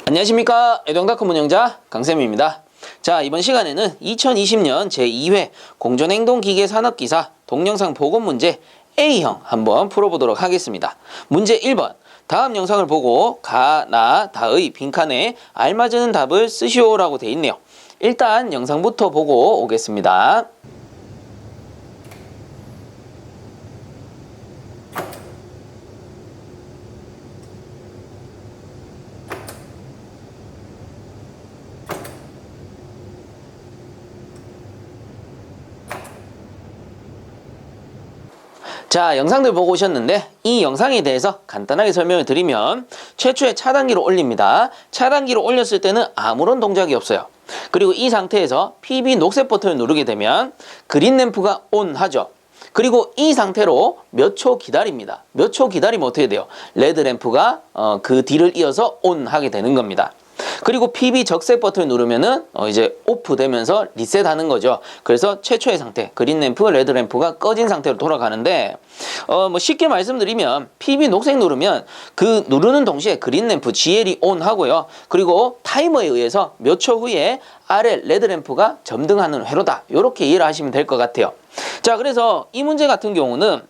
안녕하십니까, 애동닷컴 운영자 강쌤입니다. 자, 이번 시간에는 2020년 제2회 공전행동기계산업기사 동영상 복원 문제 A형 한번 풀어보도록 하겠습니다. 문제 1번, 다음 영상을 보고 가, 나, 다의 빈칸에 알맞은 답을 쓰시오 라고 돼 있네요. 일단 영상부터 보고 오겠습니다. 자, 영상들 보고 오셨는데 이 영상에 대해서 간단하게 설명을 드리면 최초에 차단기를 올립니다. 차단기를 올렸을 때는 아무런 동작이 없어요. 그리고 이 상태에서 PB 녹색 버튼을 누르게 되면 그린 램프가 ON 하죠. 그리고 이 상태로 몇 초 기다립니다. 몇 초 기다리면 어떻게 돼요? 레드 램프가 그 뒤를 이어서 ON 하게 되는 겁니다. 그리고 PB 적색 버튼을 누르면은 이제 오프 되면서 리셋하는 거죠. 그래서 최초의 상태, 그린 램프, 레드 램프가 꺼진 상태로 돌아가는데 뭐 쉽게 말씀드리면 PB 녹색 누르면 그 누르는 동시에 그린 램프 GL이 ON 하고요. 그리고 타이머에 의해서 몇 초 후에 아래 레드 램프가 점등하는 회로다. 이렇게 이해를 하시면 될 것 같아요. 자, 그래서 이 문제 같은 경우는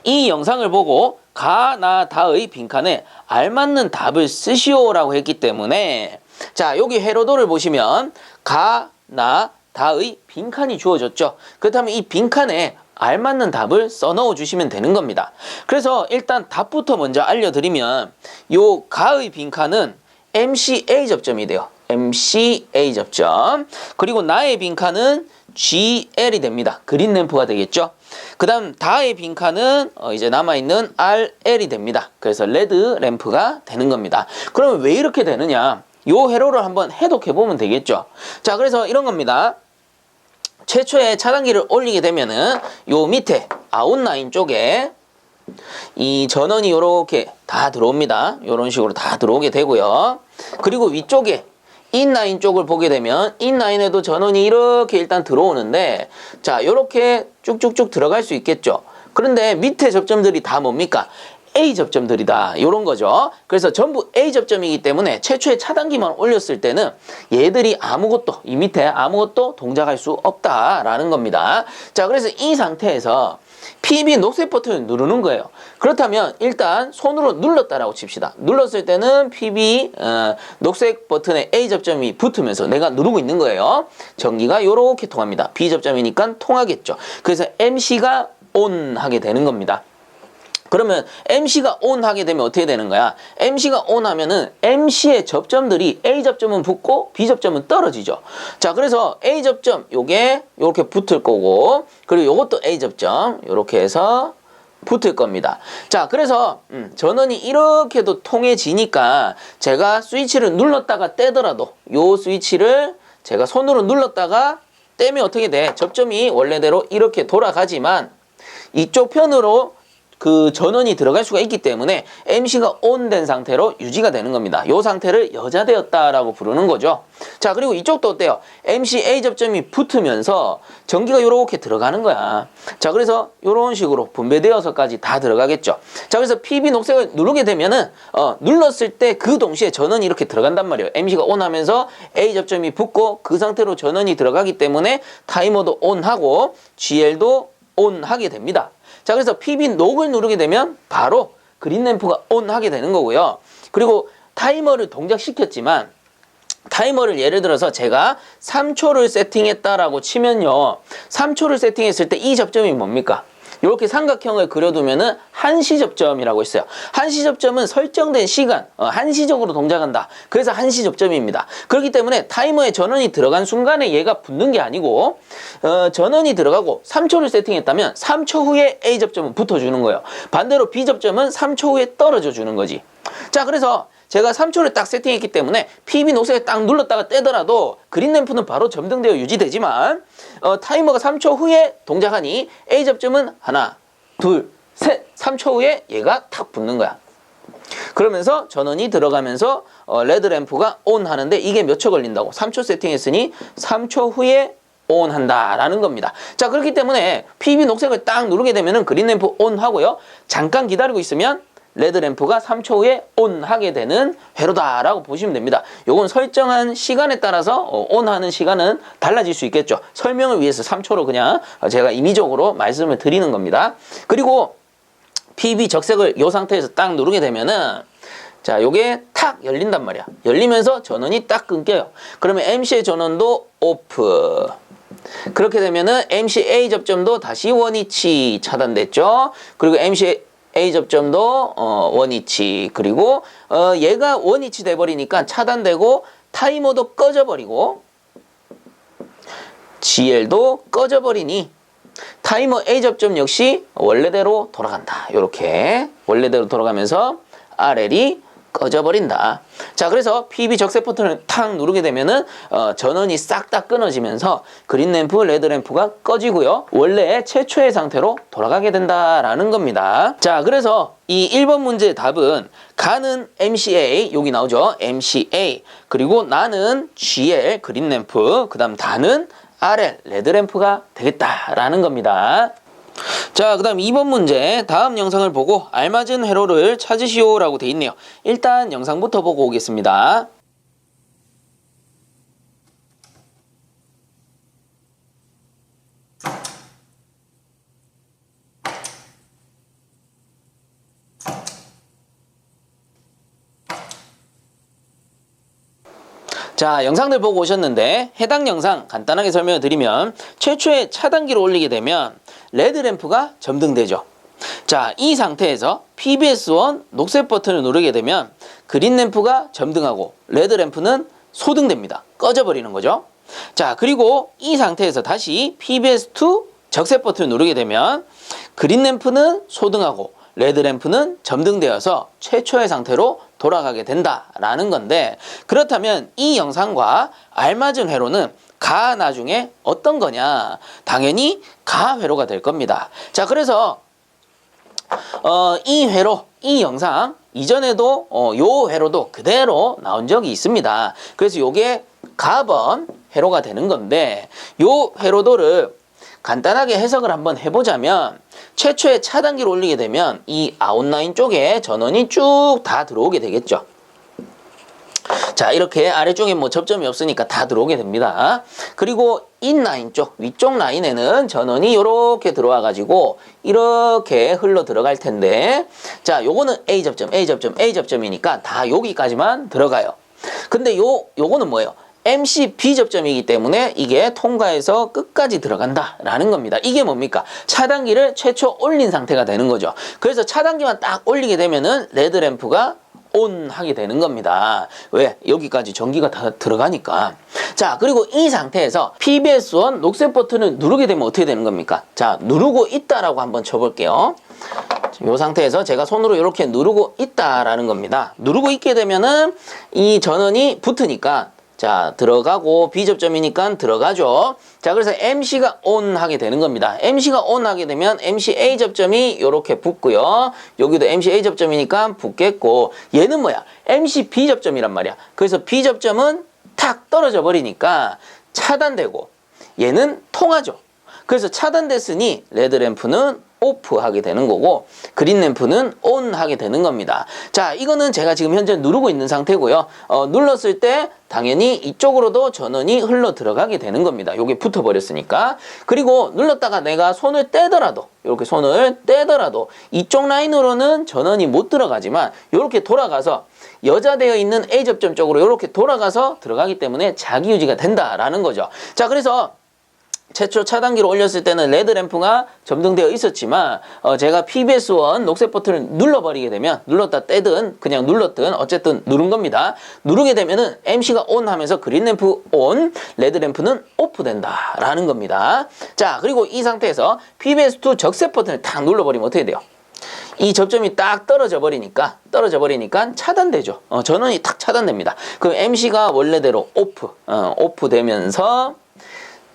이 영상을 보고 가, 나, 다의 빈칸에 알맞는 답을 쓰시오 라고 했기 때문에 자, 여기 회로도를 보시면 가, 나, 다의 빈칸이 주어졌죠. 그렇다면 이 빈칸에 알맞는 답을 써넣어 주시면 되는 겁니다. 그래서 일단 답부터 먼저 알려드리면 요 가의 빈칸은 MCA 접점이 돼요. MCA 접점. 그리고 나의 빈칸은 GL이 됩니다. 그린 램프가 되겠죠. 그 다음 다의 빈칸은 이제 남아있는 RL이 됩니다. 그래서 레드 램프가 되는 겁니다. 그러면 왜 이렇게 되느냐, 요 회로를 한번 해독해 보면 되겠죠. 자, 그래서 이런 겁니다. 최초에 차단기를 올리게 되면은 요 밑에 아웃라인 쪽에 이 전원이 요렇게 다 들어옵니다. 요런 식으로 다 들어오게 되고요. 그리고 위쪽에 인라인 쪽을 보게 되면 인라인에도 전원이 이렇게 일단 들어오는데 자, 요렇게 쭉쭉쭉 들어갈 수 있겠죠. 그런데 밑에 접점들이 다 뭡니까? A 접점들이다. 요런 거죠. 그래서 전부 A 접점이기 때문에 최초에 차단기만 올렸을 때는 얘들이 아무것도, 이 밑에 아무것도 동작할 수 없다라는 겁니다. 자, 그래서 이 상태에서 PB 녹색 버튼을 누르는 거예요. 그렇다면 일단 손으로 눌렀다라고 칩시다. 눌렀을 때는 PB 녹색 버튼에 A 접점이 붙으면서 내가 누르고 있는 거예요. 전기가 요렇게 통합니다. B 접점이니까 통하겠죠. 그래서 MC가 ON 하게 되는 겁니다. 그러면 MC가 ON 하게 되면 어떻게 되는 거야? MC가 ON 하면은 MC의 접점들이 A 접점은 붙고 B 접점은 떨어지죠. 자, 그래서 A 접점 요게 요렇게 붙을 거고, 그리고 요것도 A 접점 요렇게 해서 붙을 겁니다. 자, 그래서 전원이 이렇게도 통해지니까 제가 스위치를 눌렀다가 떼더라도 요 스위치를 제가 손으로 눌렀다가 떼면 어떻게 돼? 접점이 원래대로 이렇게 돌아가지만 이쪽 편으로 그 전원이 들어갈 수가 있기 때문에 MC가 ON 된 상태로 유지가 되는 겁니다. 이 상태를 여자되었다라고 부르는 거죠. 자, 그리고 이쪽도 어때요? MCA 접점이 붙으면서 전기가 이렇게 들어가는 거야. 자, 그래서 이런 식으로 분배되어서까지 다 들어가겠죠. 자, 그래서 PB 녹색을 누르게 되면은 눌렀을 때 그 동시에 전원이 이렇게 들어간단 말이에요. MC가 ON 하면서 A 접점이 붙고 그 상태로 전원이 들어가기 때문에 타이머도 ON 하고 GL도 ON 하게 됩니다. 자, 그래서 PB 녹을 누르게 되면 바로 그린 램프가 ON 하게 되는 거고요. 그리고 타이머를 동작시켰지만 타이머를 예를 들어서 제가 3초를 세팅했다라고 치면요. 3초를 세팅했을 때 이 접점이 뭡니까? 이렇게 삼각형을 그려두면은 한시 접점이라고 있어요. 한시 접점은 설정된 시간, 한시적으로 동작한다. 그래서 한시 접점입니다. 그렇기 때문에 타이머에 전원이 들어간 순간에 얘가 붙는 게 아니고 전원이 들어가고 3초를 세팅했다면 3초 후에 A 접점은 붙어주는 거예요. 반대로 B 접점은 3초 후에 떨어져 주는 거지. 자, 그래서 제가 3초를 딱 세팅했기 때문에 PB 녹색을 딱 눌렀다가 떼더라도 그린 램프는 바로 점등되어 유지되지만 타이머가 3초 후에 동작하니 A 접점은 하나, 둘, 셋, 3초 후에 얘가 탁 붙는 거야. 그러면서 전원이 들어가면서 레드 램프가 ON 하는데 이게 몇 초 걸린다고? 3초 세팅했으니 3초 후에 ON 한다라는 겁니다. 자, 그렇기 때문에 PB 녹색을 딱 누르게 되면은 그린 램프 ON 하고요. 잠깐 기다리고 있으면 레드 램프가 3초 후에 ON 하게 되는 회로다라고 보시면 됩니다. 요건 설정한 시간에 따라서 ON 하는 시간은 달라질 수 있겠죠. 설명을 위해서 3초로 그냥 제가 임의적으로 말씀을 드리는 겁니다. 그리고 PB 적색을 이 상태에서 딱 누르게 되면은 자, 요게 탁 열린단 말이야. 열리면서 전원이 딱 끊겨요. 그러면 MC의 전원도 오프. 그렇게 되면은 MCA 접점도 다시 원위치 차단됐죠. 그리고 MCA 접점도 원위치. 그리고 얘가 원위치 돼버리니까 차단되고 타이머도 꺼져버리고 GL도 꺼져버리니 타이머 A 접점 역시 원래대로 돌아간다. 요렇게 원래대로 돌아가면서 RL이 꺼져버린다. 자, 그래서 PB 적색 버튼을 탁 누르게 되면은 전원이 싹 다 끊어지면서 그린 램프, 레드 램프가 꺼지고요. 원래 최초의 상태로 돌아가게 된다라는 겁니다. 자, 그래서 이 1번 문제의 답은 가는 MCA, 여기 나오죠. MCA. 그리고 나는 GL, 그린 램프. 그 다음 다는 RL, 레드 램프가 되겠다라는 겁니다. 자, 그 다음 2번 문제, 다음 영상을 보고 알맞은 회로를 찾으시오 라고 돼 있네요. 일단 영상부터 보고 오겠습니다. 자, 영상들 보고 오셨는데 해당 영상 간단하게 설명을 드리면 최초의 차단기를 올리게 되면 레드 램프가 점등되죠. 자, 이 상태에서 PBS1 녹색 버튼을 누르게 되면 그린 램프가 점등하고 레드 램프는 소등됩니다. 꺼져버리는 거죠. 자, 그리고 이 상태에서 다시 PBS2 적색 버튼을 누르게 되면 그린 램프는 소등하고 레드 램프는 점등되어서 최초의 상태로 돌아가게 된다라는 건데, 그렇다면 이 영상과 알맞은 회로는 가 나중에 어떤 거냐? 당연히 가 회로가 될 겁니다. 자, 그래서 이 회로, 이 영상 이전에도 요 회로도 그대로 나온 적이 있습니다. 그래서 요게 가번 회로가 되는 건데, 요 회로도를 간단하게 해석을 한번 해보자면 최초의 차단기를 올리게 되면 이 아웃라인 쪽에 전원이 쭉 다 들어오게 되겠죠. 자, 이렇게 아래쪽에 뭐 접점이 없으니까 다 들어오게 됩니다. 그리고 인라인 쪽, 위쪽 라인에는 전원이 이렇게 들어와 가지고 이렇게 흘러 들어갈 텐데, 자, 요거는 A 접점, A 접점, A 접점이니까 다 여기까지만 들어가요. 근데 요거는 뭐예요? MC B접점이기 때문에 이게 통과해서 끝까지 들어간다라는 겁니다. 이게 뭡니까? 차단기를 최초 올린 상태가 되는 거죠. 그래서 차단기만 딱 올리게 되면은 레드 램프가 ON 하게 되는 겁니다. 왜? 여기까지 전기가 다 들어가니까. 자, 그리고 이 상태에서 PBS1 녹색 버튼을 누르게 되면 어떻게 되는 겁니까? 자, 누르고 있다라고 한번 쳐볼게요. 이 상태에서 제가 손으로 이렇게 누르고 있다라는 겁니다. 누르고 있게 되면은 이 전원이 붙으니까 자, 들어가고 B접점이니까 들어가죠. 자, 그래서 MC가 ON 하게 되는 겁니다. MC가 ON 하게 되면 MCA 접점이 이렇게 붙고요. 여기도 MCA 접점이니까 붙겠고, 얘는 뭐야? MCB 접점이란 말이야. 그래서 B접점은 탁 떨어져 버리니까 차단되고 얘는 통하죠. 그래서 차단됐으니 레드 램프는 오프 하게 되는 거고 그린 램프는 ON 하게 되는 겁니다. 자, 이거는 제가 지금 현재 누르고 있는 상태고요. 눌렀을 때 당연히 이쪽으로도 전원이 흘러 들어가게 되는 겁니다. 요게 붙어 버렸으니까. 그리고 눌렀다가 내가 손을 떼더라도, 이렇게 손을 떼더라도 이쪽 라인으로는 전원이 못 들어가지만 이렇게 돌아가서 여자되어 있는 A 접점 쪽으로 이렇게 돌아가서 들어가기 때문에 자기 유지가 된다라는 거죠. 자, 그래서 최초 차단기를 올렸을 때는 레드 램프가 점등되어 있었지만 제가 PBS1 녹색 버튼을 눌러버리게 되면, 눌렀다 떼든 그냥 눌렀든 어쨌든 누른 겁니다. 누르게 되면은 MC가 ON 하면서 그린 램프 ON, 레드 램프는 오프 된다라는 겁니다. 자, 그리고 이 상태에서 PBS2 적색 버튼을 탁 눌러버리면 어떻게 돼요? 이 접점이 딱 떨어져 버리니까 차단되죠. 전원이 탁 차단됩니다. 그럼 MC가 원래대로 오프 되면서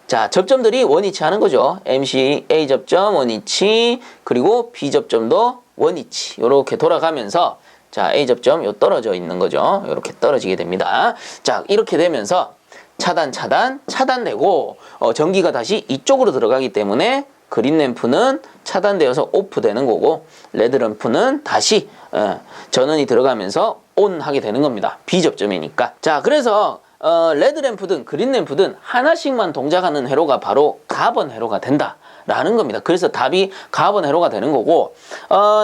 자, 접점들이 원위치 하는 거죠. MC A 접점 원위치, 그리고 B 접점도 원위치. 이렇게 돌아가면서 자, A 접점 요 떨어져 있는 거죠. 이렇게 떨어지게 됩니다. 자, 이렇게 되면서 차단되고 전기가 다시 이쪽으로 들어가기 때문에 그린 램프는 차단되어서 오프 되는 거고 레드 램프는 다시 전원이 들어가면서 온 하게 되는 겁니다. 비접점이니까. 자, 그래서 레드 램프든 그린 램프든 하나씩만 동작하는 회로가 바로 가번 회로가 된다 라는 겁니다. 그래서 답이 가번 회로가 되는 거고,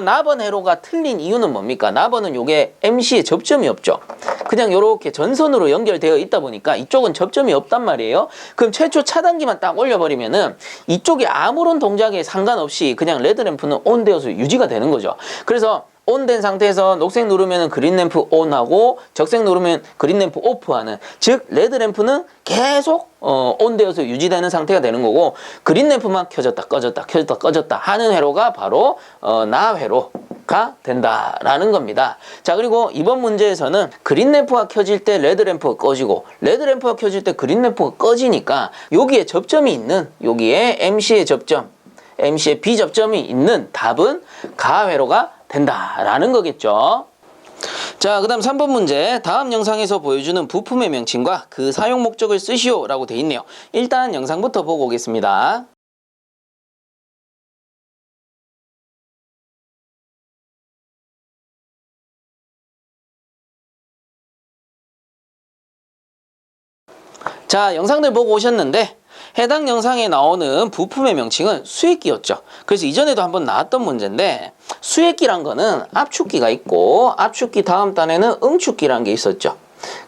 나번 회로가 틀린 이유는 뭡니까? 나번은 요게 MC에 접점이 없죠. 그냥 요렇게 전선으로 연결되어 있다 보니까 이쪽은 접점이 없단 말이에요. 그럼 최초 차단기만 딱 올려버리면은 이쪽에 아무런 동작에 상관없이 그냥 레드 램프는 온 되어서 유지가 되는 거죠. 그래서 온 된 상태에서 녹색 누르면 그린 램프 온하고 적색 누르면 그린 램프 오프하는, 즉 레드 램프는 계속 온 되어서 유지되는 상태가 되는 거고, 그린 램프만 켜졌다 꺼졌다 켜졌다 꺼졌다 하는 회로가 바로 나 회로가 된다라는 겁니다. 자, 그리고 이번 문제에서는 그린 램프가 켜질 때 레드 램프가 꺼지고 레드 램프가 켜질 때 그린 램프가 꺼지니까 여기에 접점이 있는, 여기에 MC의 접점, MC의 비접점이 있는 답은 가 회로가 된다라는 거겠죠. 자, 그 다음 3번 문제. 다음 영상에서 보여주는 부품의 명칭과 그 사용 목적을 쓰시오 라고 돼 있네요. 일단 영상부터 보고 오겠습니다. 자, 영상들 보고 오셨는데 해당 영상에 나오는 부품의 명칭은 수액기였죠. 그래서 이전에도 한번 나왔던 문제인데, 수액기란 거는 압축기가 있고 압축기 다음 단에는 응축기라는 게 있었죠.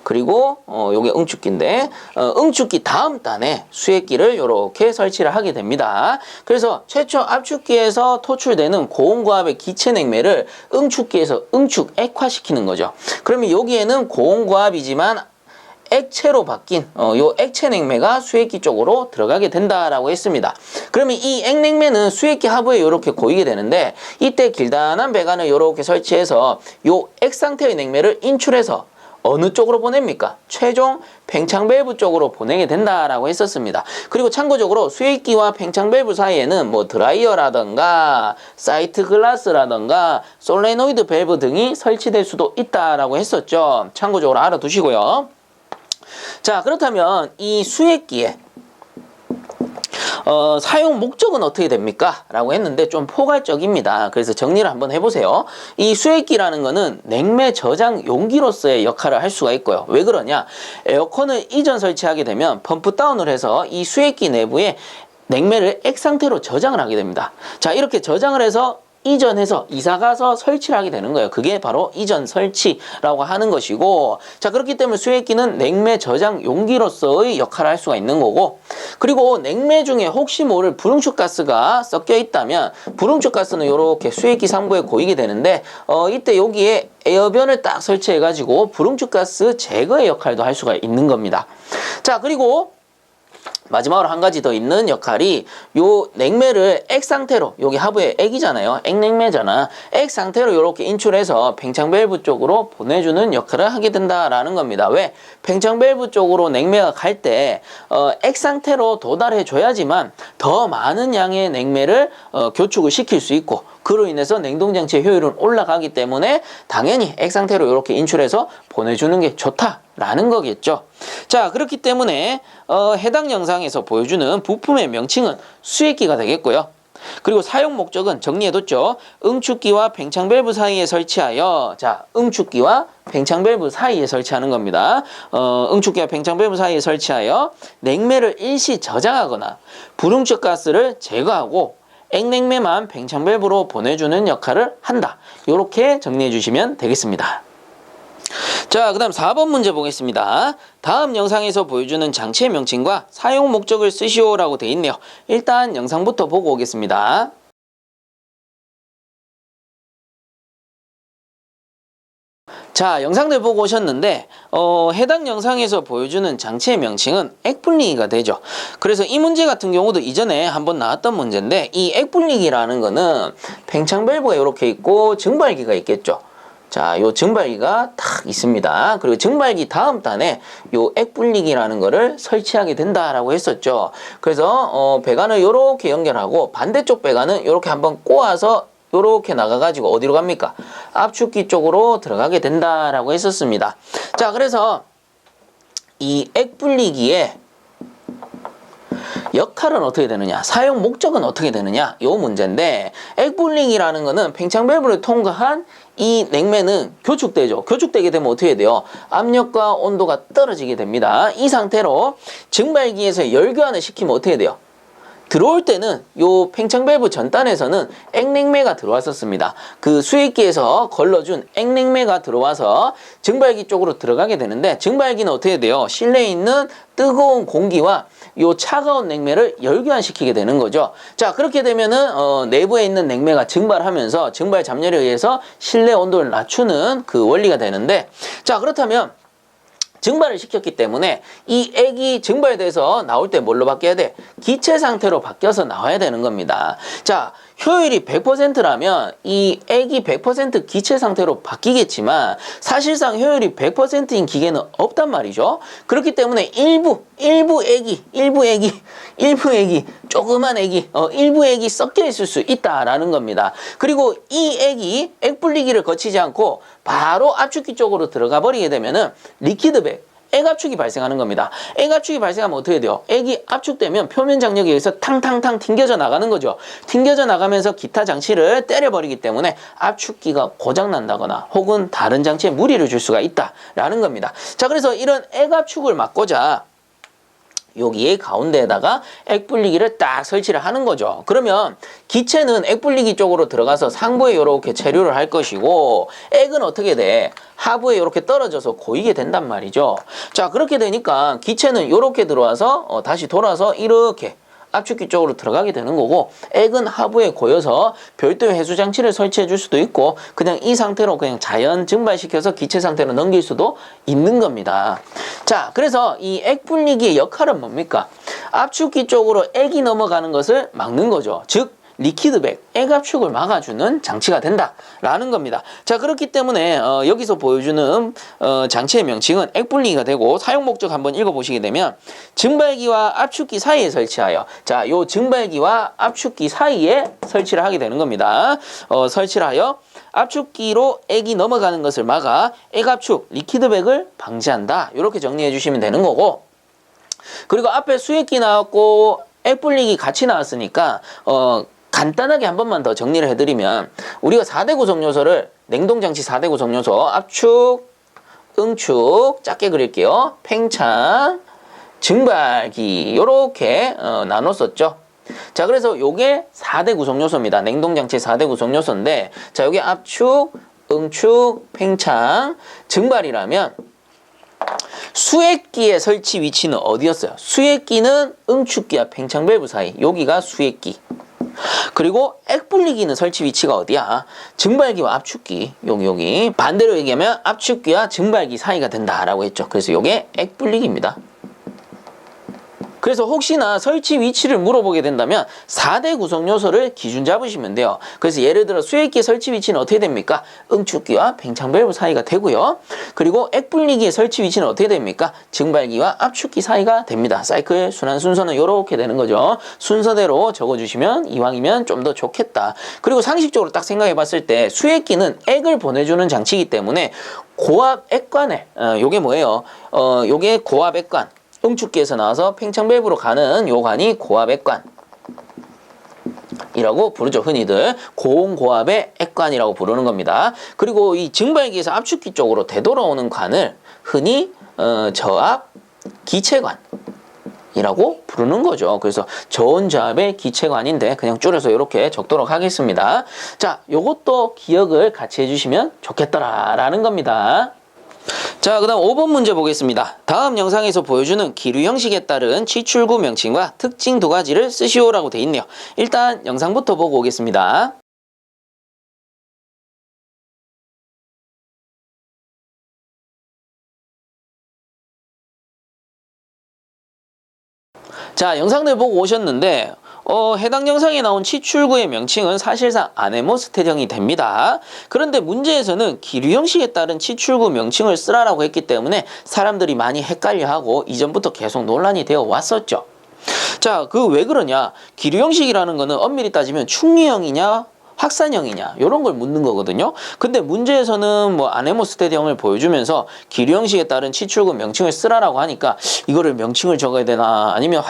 그리고 요게 응축기인데 응축기 다음 단에 수액기를 이렇게 설치를 하게 됩니다. 그래서 최초 압축기에서 토출되는 고온고압의 기체 냉매를 응축기에서 응축 액화시키는 거죠. 그러면 여기에는 고온고압이지만 액체로 바뀐 요 액체 냉매가 수액기 쪽으로 들어가게 된다라고 했습니다. 그러면 이 액냉매는 수액기 하부에 이렇게 고이게 되는데, 이때 길다란 배관을 이렇게 설치해서 요 액 상태의 냉매를 인출해서 어느 쪽으로 보냅니까? 최종 팽창 밸브 쪽으로 보내게 된다라고 했었습니다. 그리고 참고적으로 수액기와 팽창 밸브 사이에는 뭐 드라이어라던가 사이트 글라스라던가 솔레노이드 밸브 등이 설치될 수도 있다라고 했었죠. 참고적으로 알아두시고요. 자, 그렇다면 이 수액기의 사용 목적은 어떻게 됩니까? 라고 했는데 좀 포괄적입니다. 그래서 정리를 한번 해보세요. 이 수액기라는 거는 냉매 저장 용기로서의 역할을 할 수가 있고요. 왜 그러냐? 에어컨을 이전 설치하게 되면 펌프 다운을 해서 이 수액기 내부에 냉매를 액 상태로 저장을 하게 됩니다. 자, 이렇게 저장을 해서 이전해서 이사가서 설치를 하게 되는 거예요. 그게 바로 이전 설치라고 하는 것이고, 자, 그렇기 때문에 수액기는 냉매 저장 용기로서의 역할을 할 수가 있는 거고, 그리고 냉매 중에 혹시 모를 불응축 가스가 섞여 있다면 불응축 가스는 이렇게 수액기 상부에 고이게 되는데 이때 여기에 에어변을 딱 설치해 가지고 불응축 가스 제거의 역할도 할 수가 있는 겁니다. 자, 그리고 마지막으로 한 가지 더 있는 역할이 요 냉매를 액 상태로, 여기 하부에 액이잖아요. 액냉매잖아. 액 상태로 이렇게 인출해서 팽창 밸브 쪽으로 보내주는 역할을 하게 된다라는 겁니다. 왜? 팽창 밸브 쪽으로 냉매가 갈 때 액 상태로 도달해 줘야지만 더 많은 양의 냉매를 교축을 시킬 수 있고, 그로 인해서 냉동장치의 효율은 올라가기 때문에 당연히 액 상태로 이렇게 인출해서 보내주는 게 좋다라는 거겠죠. 자, 그렇기 때문에 해당 영상에서 보여주는 부품의 명칭은 수액기가 되겠고요. 그리고 사용 목적은 정리해뒀죠. 응축기와 팽창 밸브 사이에 설치하여, 자, 응축기와 팽창 밸브 사이에 설치하는 겁니다. 응축기와 팽창 밸브 사이에 설치하여 냉매를 일시 저장하거나 불응축 가스를 제거하고 액냉매만 팽창 밸브로 보내주는 역할을 한다. 이렇게 정리해 주시면 되겠습니다. 자, 그 다음 4번 문제 보겠습니다. 다음 영상에서 보여주는 장치의 명칭과 사용 목적을 쓰시오 라고 되어 있네요. 일단 영상부터 보고 오겠습니다. 자, 영상들 보고 오셨는데 해당 영상에서 보여주는 장치의 명칭은 액분리기가 되죠. 그래서 이 문제 같은 경우도 이전에 한번 나왔던 문제인데, 이 액분리기라는 거는 팽창 밸브가 이렇게 있고 증발기가 있겠죠. 자, 요 증발기가 딱 있습니다. 그리고 증발기 다음 단에 요 액분리기라는 거를 설치하게 된다라고 했었죠. 그래서 배관을 요렇게 연결하고 반대쪽 배관은 요렇게 한번 꼬아서 요렇게 나가가지고 어디로 갑니까? 압축기 쪽으로 들어가게 된다라고 했었습니다. 자, 그래서 이 액분리기에 역할은 어떻게 되느냐, 사용 목적은 어떻게 되느냐, 요 문제인데, 액불링이라는 거는 팽창밸브를 통과한 이 냉매는 교축되죠. 교축되게 되면 어떻게 돼요? 압력과 온도가 떨어지게 됩니다. 이 상태로 증발기에서 열교환을 시키면 어떻게 돼요? 들어올 때는 요 팽창밸브 전단에서는 액냉매가 들어왔었습니다. 그 수액기에서 걸러준 액냉매가 들어와서 증발기 쪽으로 들어가게 되는데, 증발기는 어떻게 돼요? 실내에 있는 뜨거운 공기와 요 차가운 냉매를 열교환시키게 되는 거죠. 자, 그렇게 되면은 내부에 있는 냉매가 증발하면서 증발 잡열에 의해서 실내 온도를 낮추는 그 원리가 되는데, 자, 그렇다면 증발을 시켰기 때문에 이 액이 증발돼서 나올 때 뭘로 바뀌어야 돼? 기체 상태로 바뀌어서 나와야 되는 겁니다. 자, 효율이 100%라면 이 액이 100% 기체 상태로 바뀌겠지만 사실상 효율이 100%인 기계는 없단 말이죠. 그렇기 때문에 일부 액이 조그만 액이 일부 액이 섞여 있을 수 있다라는 겁니다. 그리고 이 액이 액분리기를 거치지 않고 바로 압축기 쪽으로 들어가 버리게 되면은 리퀴드백, 액압축이 발생하는 겁니다. 액압축이 발생하면 어떻게 돼요? 액이 압축되면 표면 장력에 의해서 탕탕탕 튕겨져 나가는 거죠. 튕겨져 나가면서 기타 장치를 때려버리기 때문에 압축기가 고장난다거나 혹은 다른 장치에 무리를 줄 수가 있다라는 겁니다. 자, 그래서 이런 액압축을 막고자 여기에 가운데에다가 액분리기를 딱 설치를 하는 거죠. 그러면 기체는 액분리기 쪽으로 들어가서 상부에 이렇게 체류를 할 것이고, 액은 어떻게 돼? 하부에 이렇게 떨어져서 고이게 된단 말이죠. 자, 그렇게 되니까 기체는 이렇게 들어와서 다시 돌아서 이렇게 압축기 쪽으로 들어가게 되는 거고, 액은 하부에 고여서 별도의 해수 장치를 설치해 줄 수도 있고 그냥 이 상태로 그냥 자연 증발시켜서 기체 상태로 넘길 수도 있는 겁니다. 자, 그래서 이 액 분리기의 역할은 뭡니까? 압축기 쪽으로 액이 넘어가는 것을 막는 거죠. 즉 리퀴드백, 액압축을 막아주는 장치가 된다라는 겁니다. 자, 그렇기 때문에 여기서 보여주는 장치의 명칭은 액분리기가 되고, 사용 목적 한번 읽어보시게 되면 증발기와 압축기 사이에 설치하여, 자, 요 증발기와 압축기 사이에 설치를 하게 되는 겁니다. 설치를 하여 압축기로 액이 넘어가는 것을 막아 액압축, 리퀴드백을 방지한다. 이렇게 정리해 주시면 되는 거고, 그리고 앞에 수액기 나왔고 액분리기 같이 나왔으니까 간단하게 한 번만 더 정리를 해드리면, 우리가 4대 구성 요소를, 냉동장치 4대 구성 요소, 압축, 응축, 작게 그릴게요. 팽창, 증발기, 요렇게 나눴었죠. 자, 그래서 요게 4대 구성 요소입니다. 냉동장치 4대 구성 요소인데, 자, 요게 압축, 응축, 팽창, 증발이라면 수액기의 설치 위치는 어디였어요? 수액기는 응축기와 팽창밸브 사이, 여기가 수액기. 그리고 액분리기는 설치 위치가 어디야? 증발기와 압축기, 여기 반대로 얘기하면 압축기와 증발기 사이가 된다라고 했죠. 그래서 이게 액분리기입니다. 그래서 혹시나 설치 위치를 물어보게 된다면 4대 구성 요소를 기준 잡으시면 돼요. 그래서 예를 들어 수액기 설치 위치는 어떻게 됩니까? 응축기와 팽창밸브 사이가 되고요. 그리고 액분리기의 설치 위치는 어떻게 됩니까? 증발기와 압축기 사이가 됩니다. 사이클 순환 순서는 이렇게 되는 거죠. 순서대로 적어주시면 이왕이면 좀 더 좋겠다. 그리고 상식적으로 딱 생각해 봤을 때 수액기는 액을 보내주는 장치이기 때문에 고압 액관에 요게 뭐예요? 요게 고압 액관. 응축기에서 나와서 팽창밸브로 가는 요 관이 고압 액관 이라고 부르죠. 흔히들 고온고압의 액관이라고 부르는 겁니다. 그리고 이 증발기에서 압축기 쪽으로 되돌아오는 관을 흔히 저압 기체관 이라고 부르는 거죠. 그래서 저온저압의 기체관인데 그냥 줄여서 이렇게 적도록 하겠습니다. 자, 요것도 기억을 같이 해주시면 좋겠더라라는 겁니다. 자, 그 다음 5번 문제 보겠습니다. 다음 영상에서 보여주는 기류 형식에 따른 취출구 명칭과 특징 두 가지를 쓰시오라고 돼 있네요. 일단 영상부터 보고 오겠습니다. 자, 영상들 보고 오셨는데 해당 영상에 나온 취출구의 명칭은 사실상 아네모스텔형이 됩니다. 그런데 문제에서는 기류 형식에 따른 취출구 명칭을 쓰라라고 했기 때문에 사람들이 많이 헷갈려하고 이전부터 계속 논란이 되어 왔었죠. 자, 왜 그러냐? 기류 형식이라는 거는 엄밀히 따지면 충류형이냐 확산형이냐 이런 걸 묻는 거거든요. 근데 문제에서는 뭐 아네모스테디형을 보여주면서 기류 형식에 따른 치출구 명칭을 쓰라라고 하니까 이거를 명칭을 적어야 되나 아니면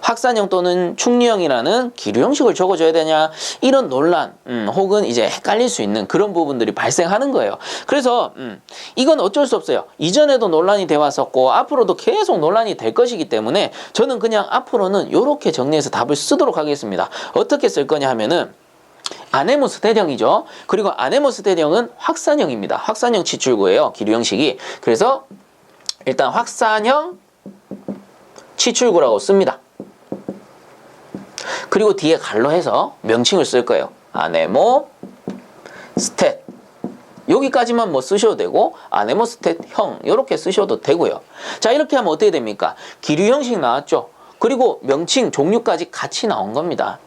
확산형 또는 충류형이라는 기류 형식을 적어줘야 되냐 이런 논란 혹은 이제 헷갈릴 수 있는 그런 부분들이 발생하는 거예요. 그래서 이건 어쩔 수 없어요. 이전에도 논란이 돼 왔었고 앞으로도 계속 논란이 될 것이기 때문에 저는 그냥 앞으로는 이렇게 정리해서 답을 쓰도록 하겠습니다. 어떻게 쓸 거냐 하면은 아네모스테디형이죠. 그리고 아네모스테디형은 확산형입니다. 확산형 치출구예요. 기류 형식이. 그래서 일단 확산형 치출구라고 씁니다. 그리고 뒤에 갈로 해서 명칭을 쓸 거예요. 아네모스텟. 여기까지만 뭐 쓰셔도 되고 아네모스텟형 이렇게 쓰셔도 되고요. 자, 이렇게 하면 어떻게 됩니까? 기류 형식 나왔죠. 그리고 명칭, 종류까지 같이 나온 겁니다.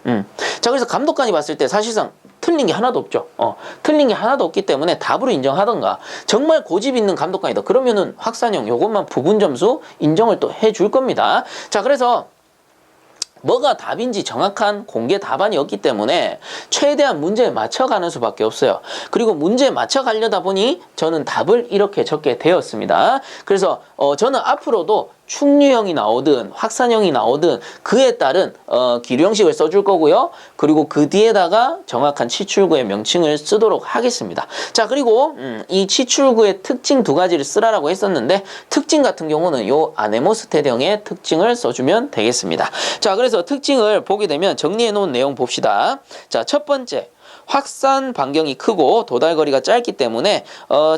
자, 그래서 감독관이 봤을 때 사실상 틀린 게 하나도 없죠. 틀린 게 하나도 없기 때문에 답으로 인정하던가 정말 고집 있는 감독관이다. 그러면은 확산형 요것만 부분 점수 인정을 또 해줄 겁니다. 자, 그래서 뭐가 답인지 정확한 공개 답안이 없기 때문에 최대한 문제에 맞춰가는 수밖에 없어요. 그리고 문제에 맞춰가려다 보니 저는 답을 이렇게 적게 되었습니다. 그래서 저는 앞으로도 충류형이 나오든 확산형이 나오든 그에 따른 기류 형식을 써줄 거고요. 그리고 그 뒤에다가 정확한 치출구의 명칭을 쓰도록 하겠습니다. 자, 그리고 이 치출구의 특징 두 가지를 쓰라라고 했었는데 특징 같은 경우는 요 아네모스테디형의 특징을 써주면 되겠습니다. 자, 그래서 특징을 보게 되면 정리해 놓은 내용 봅시다. 자, 첫 번째. 확산 반경이 크고 도달거리가 짧기 때문에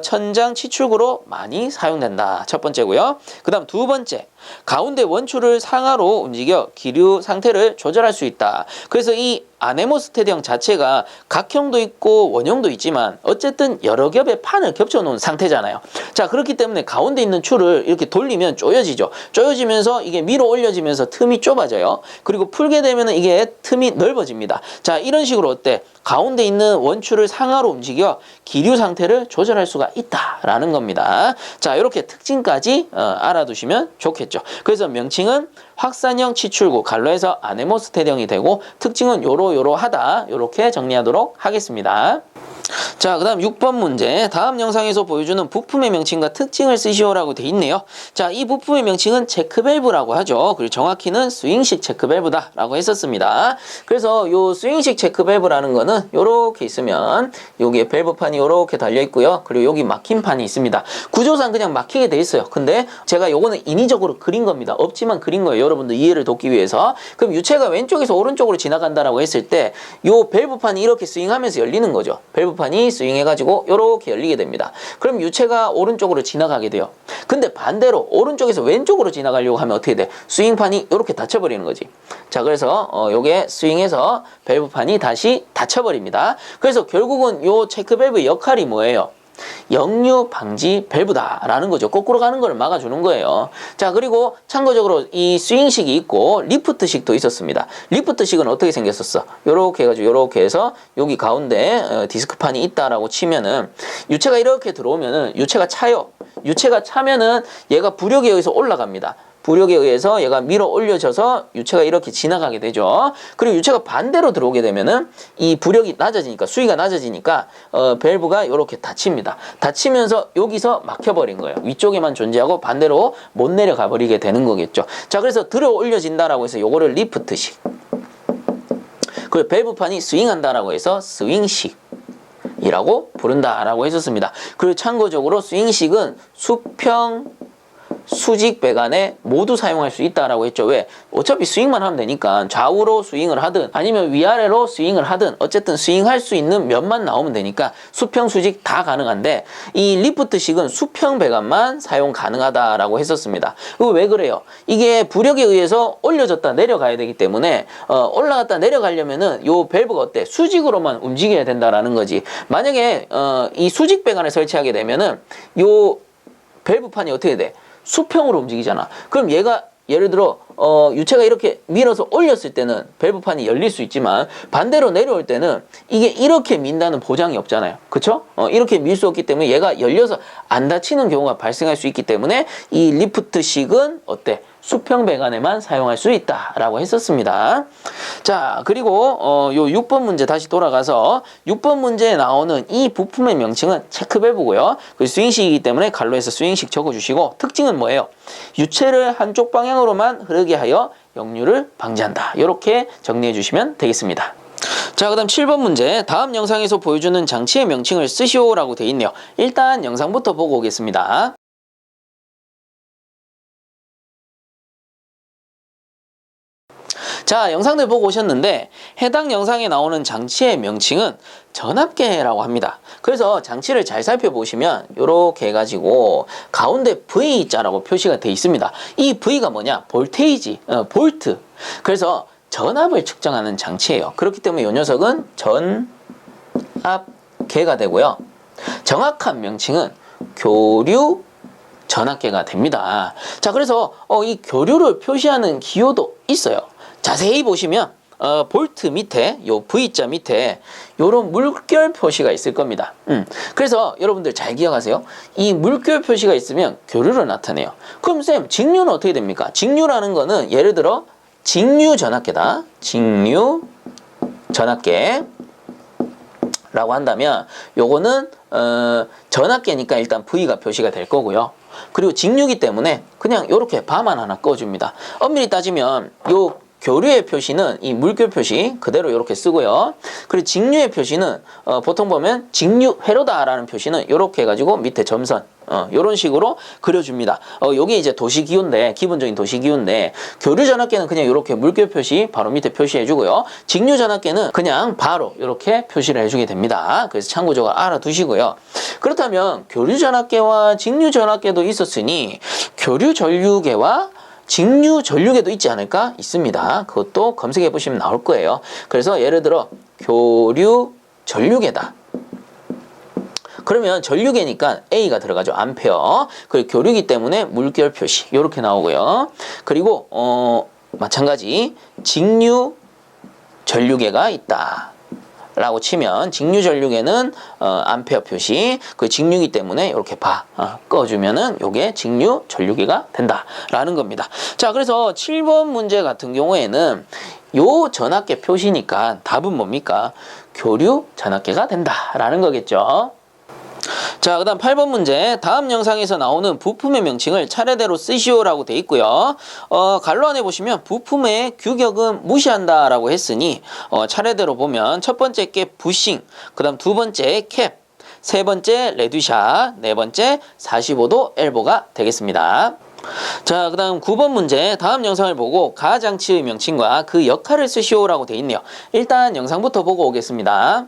천장 치출구로 많이 사용된다. 첫 번째고요. 그 다음 두 번째. 가운데 원줄을 상하로 움직여 기류 상태를 조절할 수 있다. 그래서 이 아네모스테디형 자체가 각형도 있고 원형도 있지만 어쨌든 여러 겹의 판을 겹쳐 놓은 상태잖아요. 자, 그렇기 때문에 가운데 있는 줄을 이렇게 돌리면 쪼여지죠. 쪼여지면서 이게 밀어 올려지면서 틈이 좁아져요. 그리고 풀게 되면 이게 틈이 넓어집니다. 자, 이런 식으로 어때? 가운데 있는 원줄을 상하로 움직여 기류 상태를 조절할 수가 있다라는 겁니다. 자, 이렇게 특징까지 알아두시면 좋겠죠. 그래서 명칭은 확산형 치출구, 갈로에서 아네모스테디형이 되고 특징은 요러하다 요렇게 정리하도록 하겠습니다. 자, 그 다음 6번 문제. 다음 영상에서 보여주는 부품의 명칭과 특징을 쓰시오라고 돼 있네요. 자, 이 부품의 명칭은 체크밸브라고 하죠. 그리고 정확히는 스윙식 체크밸브다 라고 했었습니다. 그래서 요 스윙식 체크밸브라는 거는 요렇게 있으면 여기에 밸브판이 요렇게 달려 있고요. 그리고 여기 막힌 판이 있습니다. 구조상 그냥 막히게 돼 있어요. 근데 제가 요거는 인위적으로 그린 겁니다. 없지만 그린 거예요. 여러분들 이해를 돕기 위해서. 그럼 유체가 왼쪽에서 오른쪽으로 지나간다라고 했을 때 요 밸브판이 이렇게 스윙하면서 열리는 거죠. 밸브판이 스윙해가지고 이렇게 열리게 됩니다. 그럼 유체가 오른쪽으로 지나가게 돼요. 근데 반대로 오른쪽에서 왼쪽으로 지나가려고 하면 어떻게 돼? 스윙판이 이렇게 닫혀버리는 거지. 자, 그래서 요게 스윙해서 밸브판이 다시 닫혀버립니다. 그래서 결국은 요 체크밸브의 역할이 뭐예요? 역류 방지 밸브다라는 거죠. 거꾸로 가는 걸 막아주는 거예요. 자, 그리고 참고적으로 이 스윙식이 있고 리프트식도 있었습니다. 리프트식은 어떻게 생겼었어? 요렇게 해가지고 요렇게 해서 여기 가운데 디스크판이 있다라고 치면은 유체가 이렇게 들어오면은 유체가 차요. 유체가 차면은 얘가 부력에 의해서 올라갑니다. 부력에 의해서 얘가 밀어 올려져서 유체가 이렇게 지나가게 되죠. 그리고 유체가 반대로 들어오게 되면은 이 부력이 낮아지니까 수위가 낮아지니까 밸브가 이렇게 닫힙니다. 닫히면서 여기서 막혀버린 거예요. 위쪽에만 존재하고 반대로 못 내려가 버리게 되는 거겠죠. 자, 그래서 들어 올려진다라고 해서 요거를 리프트식. 그리고 밸브판이 스윙한다라고 해서 스윙식. 이라고 부른다라고 했었습니다. 그리고 참고적으로 스윙식은 수평 수직 배관에 모두 사용할 수 있다라고 했죠. 왜? 어차피 스윙만 하면 되니까 좌우로 스윙을 하든 아니면 위아래로 스윙을 하든 어쨌든 스윙할 수 있는 면만 나오면 되니까 수평 수직 다 가능한데 이 리프트식은 수평 배관만 사용 가능하다라고 했었습니다. 왜 그래요? 이게 부력에 의해서 올려졌다 내려가야 되기 때문에 올라갔다 내려가려면은 요 밸브가 어때? 수직으로만 움직여야 된다라는 거지. 만약에 이 수직 배관을 설치하게 되면은 요 밸브판이 어떻게 돼? 수평으로 움직이잖아. 그럼 얘가 예를 들어 유체가 이렇게 밀어서 올렸을 때는 밸브판이 열릴 수 있지만 반대로 내려올 때는 이게 이렇게 민다는 보장이 없잖아요. 그쵸? 이렇게 밀 수 없기 때문에 얘가 열려서 안 닫히는 경우가 발생할 수 있기 때문에 이 리프트식은 어때? 수평 배관에만 사용할 수 있다라고 했었습니다. 자, 그리고 요 6번 문제 다시 돌아가서 6번 문제에 나오는 이 부품의 명칭은 체크밸브고요. 그 스윙식이기 때문에 갈로에서 스윙식 적어주시고 특징은 뭐예요? 유체를 한쪽 방향으로만 흐르게 하여 역류를 방지한다. 이렇게 정리해 주시면 되겠습니다. 자, 그 다음 7번 문제. 다음 영상에서 보여주는 장치의 명칭을 쓰시오라고 돼 있네요. 일단 영상부터 보고 오겠습니다. 자, 영상들 보고 오셨는데 해당 영상에 나오는 장치의 명칭은 전압계라고 합니다. 그래서 장치를 잘 살펴보시면 이렇게 해가지고 가운데 V자라고 표시가 되어 있습니다. 이 V가 뭐냐? 볼테이지, 볼트. 그래서 전압을 측정하는 장치예요. 그렇기 때문에 이 녀석은 전압계가 되고요. 정확한 명칭은 교류 전압계가 됩니다. 자, 그래서 이 교류를 표시하는 기호도 있어요. 자세히 보시면 볼트 밑에 요 V자 밑에 요런 물결 표시가 있을 겁니다. 그래서 여러분들 잘 기억하세요. 이 물결 표시가 있으면 교류를 나타내요. 그럼 쌤, 직류는 어떻게 됩니까? 직류라는 거는 예를 들어 직류 전압계다. 직류 전압계 라고 한다면 요거는 전압계니까 일단 V가 표시가 될 거고요. 그리고 직류기 때문에 그냥 요렇게 바만 하나 꺼줍니다. 엄밀히 따지면 요 교류의 표시는 이 물결 표시 그대로 이렇게 쓰고요. 그리고 직류의 표시는 보통 보면 직류 회로다라는 표시는 이렇게 해가지고 밑에 점선 이런 식으로 그려줍니다. 요게 이제 도시기호인데 기본적인 도시기호인데 교류 전압계는 그냥 이렇게 물결 표시 바로 밑에 표시해주고요. 직류 전압계는 그냥 바로 이렇게 표시를 해주게 됩니다. 그래서 참고적으로 알아두시고요. 그렇다면 교류 전압계와 직류 전압계도 있었으니 교류 전류계와 직류 전류계도 있지 않을까? 있습니다. 그것도 검색해 보시면 나올 거예요. 그래서 예를 들어 교류 전류계다. 그러면 전류계니까 A가 들어가죠. 암페어. 그리고 교류기 때문에 물결 표시 이렇게 나오고요. 그리고 마찬가지 직류 전류계가 있다. 라고 치면 직류 전류계는 암페어 표시, 그 직류이기 때문에 이렇게 꺼주면은 요게 직류 전류계가 된다라는 겁니다. 자, 그래서 7번 문제 같은 경우에는 요 전압계 표시니까 답은 뭡니까? 교류 전압계가 된다라는 거겠죠. 자, 그 다음 8번 문제. 다음 영상에서 나오는 부품의 명칭을 차례대로 쓰시오라고 돼 있고요. 갈로 안에 보시면 부품의 규격은 무시한다 라고 했으니 차례대로 보면 첫 번째 게 부싱, 그 다음 두 번째 캡, 세 번째 레듀샷, 네 번째 45도 엘보가 되겠습니다. 자, 그 다음 9번 문제. 다음 영상을 보고 가장치의 명칭과 그 역할을 쓰시오라고 돼 있네요. 일단 영상부터 보고 오겠습니다.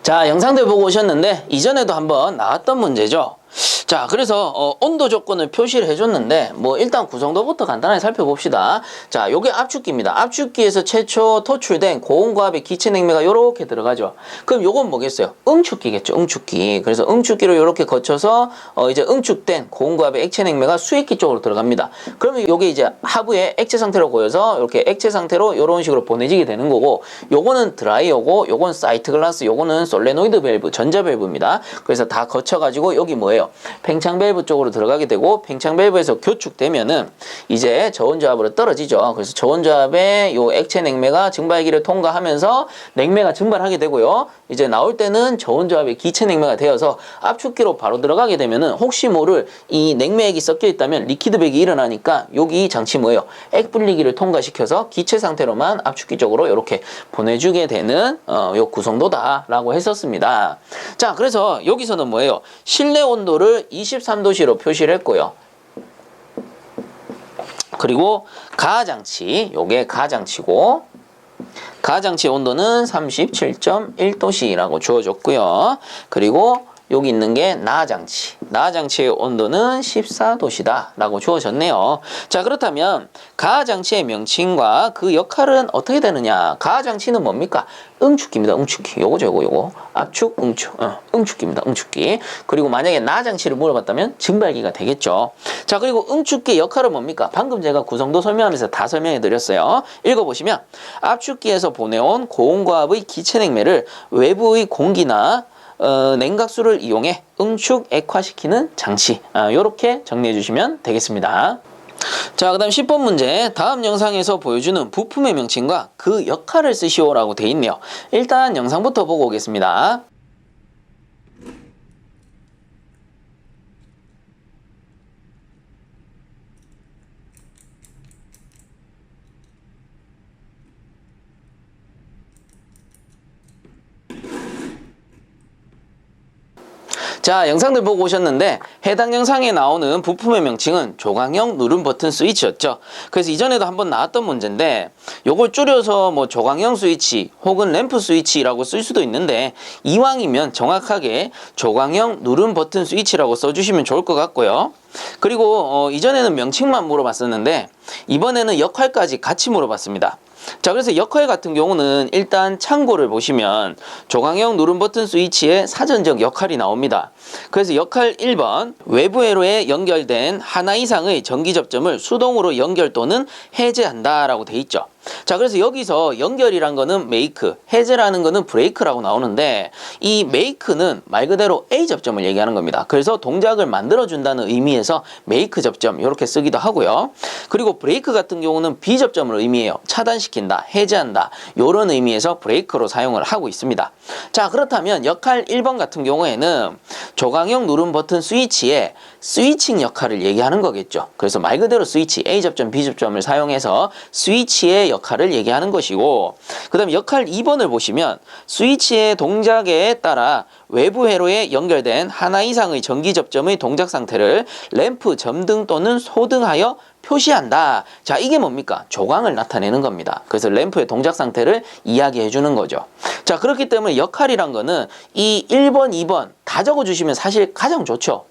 자, 영상들 보고 오셨는데 이전에도 한번 나왔던 문제죠. 자, 그래서 온도 조건을 표시를 해줬는데 뭐 일단 구성도부터 간단하게 살펴봅시다. 자, 요게 압축기입니다. 압축기에서 최초 토출된 고온과압의 기체 냉매가 요렇게 들어가죠. 그럼 요건 뭐겠어요? 응축기겠죠. 응축기. 그래서 응축기로 요렇게 거쳐서 이제 응축된 고온과압의 액체 냉매가 수액기 쪽으로 들어갑니다. 그러면 요게 이제 하부에 액체 상태로 고여서 이렇게 액체 상태로 요런 식으로 보내지게 되는 거고, 요거는 드라이어고 요건 사이트 글라스, 요거는 솔레노이드 밸브, 전자 밸브입니다. 그래서 다 거쳐가지고 여기 뭐예요? 팽창 밸브 쪽으로 들어가게 되고, 팽창 밸브에서 교축되면은 이제 저온저압으로 떨어지죠. 그래서 저온저압에 요 액체 냉매가 증발기를 통과하면서 냉매가 증발하게 되고요. 이제 나올 때는 저온저압의 기체 냉매가 되어서 압축기로 바로 들어가게 되면은 혹시 모를 이 냉매액이 섞여 있다면 리퀴드백이 일어나니까 여기 장치 뭐예요? 액 분리기를 통과시켜서 기체 상태로만 압축기 쪽으로 이렇게 보내주게 되는 요 구성도다라고 했었습니다. 자, 그래서 여기서는 뭐예요? 실내 온도를 23도씨로 표시를 했고요. 그리고 가장치, 요게 가장치고, 가장치 온도는 37.1도씨라고 주어졌고요. 그리고 여기 있는 게 나장치. 나장치의 온도는 14도시다 라고 주어졌네요. 자, 그렇다면 가장치의 명칭과 그 역할은 어떻게 되느냐? 가장치는 뭡니까? 응축기입니다. 응축기. 요거죠, 요거. 압축, 응축. 응축기입니다. 응축기. 그리고 만약에 나장치를 물어봤다면 증발기가 되겠죠. 자, 그리고 응축기의 역할은 뭡니까? 방금 제가 구성도 설명하면서 다 설명해 드렸어요. 읽어보시면 압축기에서 보내온 고온과압의 기체 냉매를 외부의 공기나 냉각수를 이용해 응축 액화시키는 장치. 요렇게 정리해 주시면 되겠습니다. 자, 그 다음 10번 문제. 다음 영상에서 보여주는 부품의 명칭과 그 역할을 쓰시오라고 돼 있네요. 일단 영상부터 보고 오겠습니다. 자, 영상들 보고 오셨는데 해당 영상에 나오는 부품의 명칭은 조광형 누름 버튼 스위치였죠. 그래서 이전에도 한번 나왔던 문제인데 요걸 줄여서 뭐 조광형 스위치 혹은 램프 스위치라고 쓸 수도 있는데 이왕이면 정확하게 조광형 누름 버튼 스위치라고 써주시면 좋을 것 같고요. 그리고 이전에는 명칭만 물어봤었는데 이번에는 역할까지 같이 물어봤습니다. 자, 그래서 역할 같은 경우는 일단 참고를 보시면 조광형 누름 버튼 스위치의 사전적 역할이 나옵니다. 그래서 역할 1번, 외부 회로에 연결된 하나 이상의 전기 접점을 수동으로 연결 또는 해제한다 라고 돼 있죠. 자, 그래서 여기서 연결이란 거는 메이크, 해제라는 거는 브레이크라고 나오는데 이 메이크는 말 그대로 A 접점을 얘기하는 겁니다. 그래서 동작을 만들어준다는 의미에서 메이크 접점 이렇게 쓰기도 하고요. 그리고 브레이크 같은 경우는 B 접점을 의미해요. 차단시킨다, 해제한다 이런 의미에서 브레이크로 사용을 하고 있습니다. 자, 그렇다면 역할 1번 같은 경우에는 조광형 누름 버튼 스위치의 스위칭 역할을 얘기하는 거겠죠. 그래서 말 그대로 스위치 A 접점, B 접점을 사용해서 스위치의 역할을 얘기하는 것이고, 그 다음에 역할 2번을 보시면 스위치의 동작에 따라 외부 회로에 연결된 하나 이상의 전기 접점의 동작 상태를 램프 점등 또는 소등하여 표시한다. 자, 이게 뭡니까? 조광을 나타내는 겁니다. 그래서 램프의 동작 상태를 이야기해 주는 거죠. 자, 그렇기 때문에 역할이란 거는 이 1번, 2번 다 적어주시면 사실 가장 좋죠.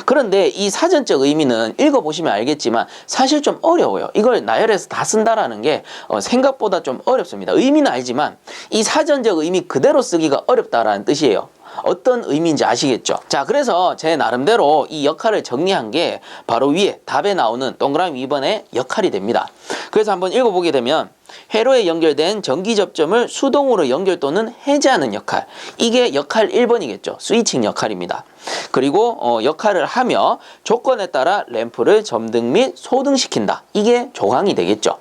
그런데 이 사전적 의미는 읽어보시면 알겠지만 사실 좀 어려워요. 이걸 나열해서 다 쓴다라는 게 생각보다 좀 어렵습니다. 의미는 알지만 이 사전적 의미 그대로 쓰기가 어렵다라는 뜻이에요. 어떤 의미인지 아시겠죠? 자, 그래서 제 나름대로 이 역할을 정리한 게 바로 위에 답에 나오는 동그라미 2번의 역할이 됩니다. 그래서 한번 읽어보게 되면 회로에 연결된 전기 접점을 수동으로 연결 또는 해제하는 역할, 이게 역할 1번이겠죠. 스위칭 역할입니다. 그리고 역할을 하며 조건에 따라 램프를 점등 및 소등시킨다, 이게 조광이 되겠죠.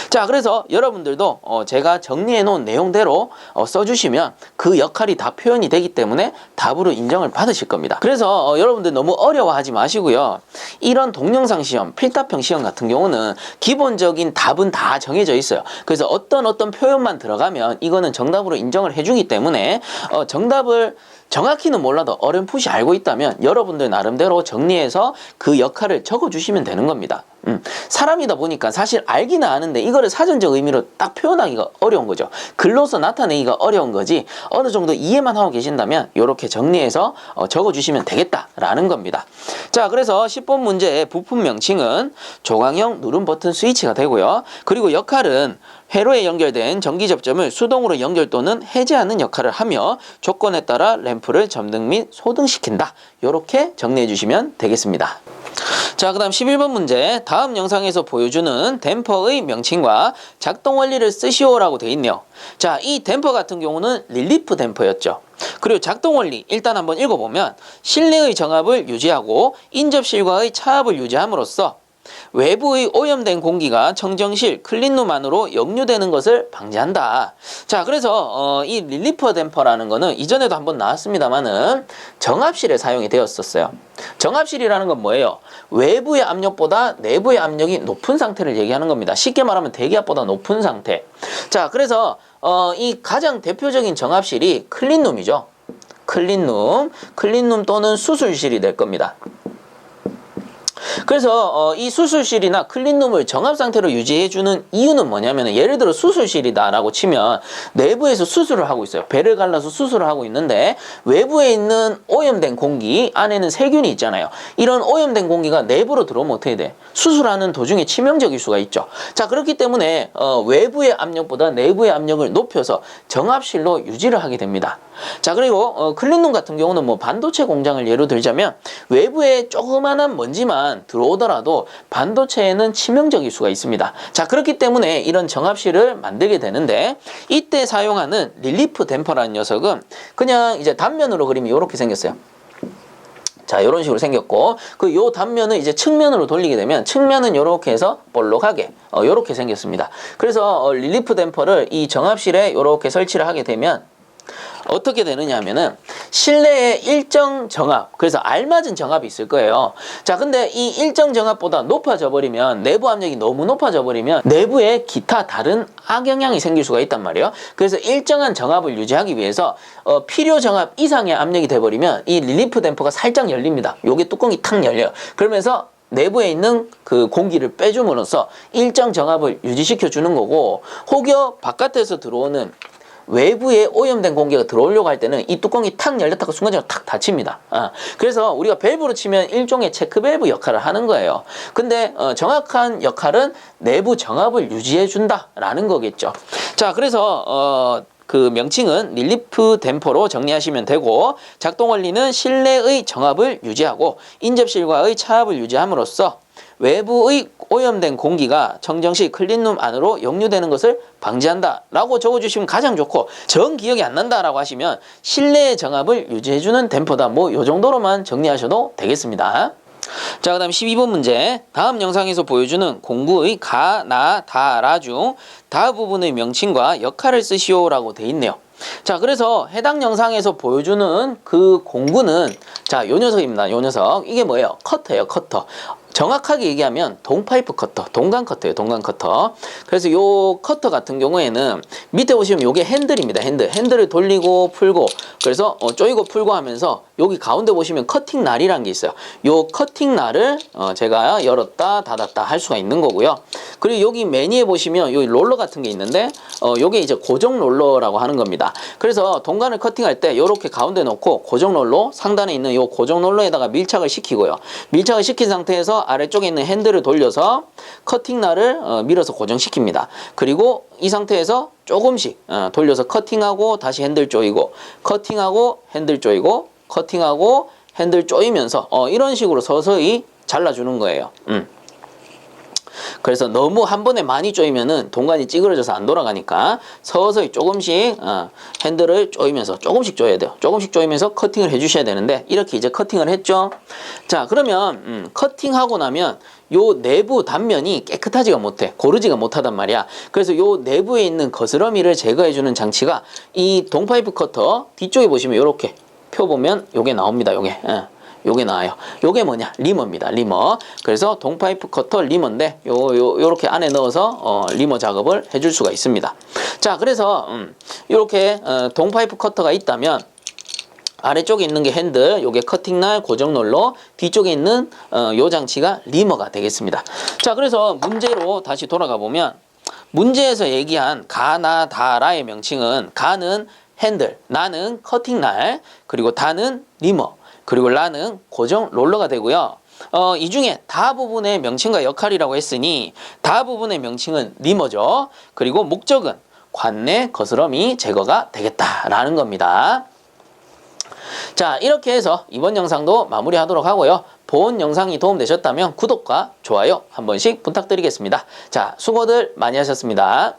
자, 그래서 여러분들도 제가 정리해 놓은 내용대로 써주시면 그 역할이 다 표현이 되기 때문에 답으로 인정을 받으실 겁니다. 그래서 여러분들 너무 어려워하지 마시고요. 이런 동영상 시험, 필답형 시험 같은 경우는 기본적인 답은 다 정해져 있어요. 그래서 어떤 표현만 들어가면 이거는 정답으로 인정을 해주기 때문에 정답을 정확히는 몰라도 어렴풋이 알고 있다면 여러분들 나름대로 정리해서 그 역할을 적어주시면 되는 겁니다. 사람이다 보니까 사실 알기는 아는데 이거를 사전적 의미로 딱 표현하기가 어려운 거죠. 글로서 나타내기가 어려운 거지 어느 정도 이해만 하고 계신다면 이렇게 정리해서 적어주시면 되겠다라는 겁니다. 자, 그래서 10번 문제의 부품 명칭은 조광형 누름 버튼 스위치가 되고요. 그리고 역할은 회로에 연결된 전기 접점을 수동으로 연결 또는 해제하는 역할을 하며 조건에 따라 램프를 점등 및 소등시킨다. 이렇게 정리해 주시면 되겠습니다. 자, 그 다음 11번 문제. 다음 영상에서 보여주는 댐퍼의 명칭과 작동 원리를 쓰시오라고 되어 있네요. 자, 이 댐퍼 같은 경우는 릴리프 댐퍼였죠. 그리고 작동 원리 일단 한번 읽어보면 실내의 정압을 유지하고 인접실과의 차압을 유지함으로써 외부의 오염된 공기가 청정실 클린룸 안으로 역류되는 것을 방지한다. 자, 그래서 이 릴리프 댐퍼라는 거는 이전에도 한번 나왔습니다만은 정압실에 사용이 되었었어요. 정압실이라는 건 뭐예요? 외부의 압력보다 내부의 압력이 높은 상태를 얘기하는 겁니다. 쉽게 말하면 대기압보다 높은 상태. 자, 그래서 이 가장 대표적인 정압실이 클린룸이죠. 클린룸 또는 수술실이 될 겁니다. 그래서 이 수술실이나 클린룸을 정압 상태로 유지해주는 이유는 뭐냐면 예를 들어 수술실이다라고 치면 내부에서 수술을 하고 있어요. 배를 갈라서 수술을 하고 있는데 외부에 있는 오염된 공기, 안에는 세균이 있잖아요. 이런 오염된 공기가 내부로 들어오면 어떻게 돼? 수술하는 도중에 치명적일 수가 있죠. 자, 그렇기 때문에 외부의 압력보다 내부의 압력을 높여서 정압실로 유지를 하게 됩니다. 자, 그리고 클린룸 같은 경우는 뭐 반도체 공장을 예로 들자면 외부에 조그만한 먼지만 들어오더라도 반도체에는 치명적일 수가 있습니다. 자, 그렇기 때문에 이런 정압실을 만들게 되는데 이때 사용하는 릴리프 댐퍼라는 녀석은 그냥 이제 단면으로 그리면 이렇게 생겼어요. 자, 이런 식으로 생겼고 요 단면을 이제 측면으로 돌리게 되면 측면은 이렇게 해서 볼록하게 이렇게 생겼습니다. 그래서 릴리프 댐퍼를 이 정압실에 이렇게 설치를 하게 되면 어떻게 되느냐 하면은 실내에 일정 정압, 그래서 알맞은 정압이 있을 거예요. 자, 근데 이 일정 정압보다 높아져 버리면 내부 압력이 너무 높아져 버리면 내부에 기타 다른 악영향이 생길 수가 있단 말이에요. 그래서 일정한 정압을 유지하기 위해서 필요 정압 이상의 압력이 돼 버리면 이 릴리프 댐퍼가 살짝 열립니다. 요게 뚜껑이 탁 열려요. 그러면서 내부에 있는 그 공기를 빼줌으로써 일정 정압을 유지시켜 주는 거고, 혹여 바깥에서 들어오는 외부에 오염된 공기가 들어오려고 할 때는 이 뚜껑이 탁 열렸다가 순간적으로 탁 닫힙니다. 그래서 우리가 밸브로 치면 일종의 체크 밸브 역할을 하는 거예요. 근데 정확한 역할은 내부 정압을 유지해 준다라는 거겠죠. 자, 그래서 그 명칭은 릴리프 댐퍼로 정리하시면 되고, 작동 원리는 실내의 정압을 유지하고 인접실과의 차압을 유지함으로써 외부의 오염된 공기가 청정시 클린룸 안으로 역류되는 것을 방지한다 라고 적어주시면 가장 좋고, 정 기억이 안 난다 라고 하시면 실내의 정압을 유지해주는 댐퍼다, 뭐 요 정도로만 정리하셔도 되겠습니다. 자, 그 다음 12번 문제. 다음 영상에서 보여주는 공구의 가, 나, 다, 라 중 다 부분의 명칭과 역할을 쓰시오 라고 돼 있네요. 자, 그래서 해당 영상에서 보여주는 그 공구는 자, 요 녀석입니다. 요 녀석. 이게 뭐예요? 커터예요, 커터. 정확하게 얘기하면 동파이프 커터, 동간 커터예요, 동간 커터. 그래서 요 커터 같은 경우에는 밑에 보시면 요게 핸들입니다, 핸들을 돌리고 풀고, 그래서 조이고 풀고 하면서 여기 가운데 보시면 커팅 날이라는 게 있어요. 요 커팅 날을 제가 열었다 닫았다 할 수가 있는 거고요. 그리고 여기 매니에 보시면 요 롤러 같은 게 있는데 요게 이제 고정 롤러라고 하는 겁니다. 그래서 동간을 커팅할 때 요렇게 가운데 놓고 고정 롤러, 상단에 있는 요 고정 롤러에다가 밀착을 시키고요. 밀착을 시킨 상태에서 아래쪽에 있는 핸들을 돌려서 커팅날을 밀어서 고정시킵니다. 그리고 이 상태에서 조금씩 돌려서 커팅하고 다시 핸들 조이고, 커팅하고 핸들 조이고, 커팅하고 핸들 조이면서 이런 식으로 서서히 잘라주는 거예요. 그래서 너무 한 번에 많이 조이면은 동간이 찌그러져서 안 돌아가니까 서서히 조금씩 핸들을 조이면서 조금씩 조여야 돼요. 조금씩 조이면서 커팅을 해주셔야 되는데, 이렇게 이제 커팅을 했죠. 자, 그러면 커팅하고 나면 요 내부 단면이 깨끗하지가 못해, 고르지가 못하단 말이야. 그래서 요 내부에 있는 거스러미를 제거해주는 장치가 이 동파이프 커터 뒤쪽에 보시면 요렇게 펴보면 요게 나옵니다. 요게 나와요. 요게 뭐냐? 리머입니다. 리머. 그래서 동파이프 커터 리머인데 요렇게 안에 넣어서 리머 작업을 해줄 수가 있습니다. 자, 그래서 요렇게 동파이프 커터가 있다면 아래쪽에 있는 게 핸들, 요게 커팅날, 고정 롤러, 뒤쪽에 있는 요 장치가 리머가 되겠습니다. 자, 그래서 문제로 다시 돌아가 보면 문제에서 얘기한 가, 나, 다, 라의 명칭은 가는 핸들, 나는 커팅날, 그리고 다는 리머, 그리고 라는 고정 롤러가 되고요. 이 중에 다 부분의 명칭과 역할이라고 했으니 다 부분의 명칭은 리머죠. 그리고 목적은 관내 거스러미 제거가 되겠다라는 겁니다. 자, 이렇게 해서 이번 영상도 마무리하도록 하고요. 본 영상이 도움되셨다면 구독과 좋아요 한 번씩 부탁드리겠습니다. 자, 수고들 많이 하셨습니다.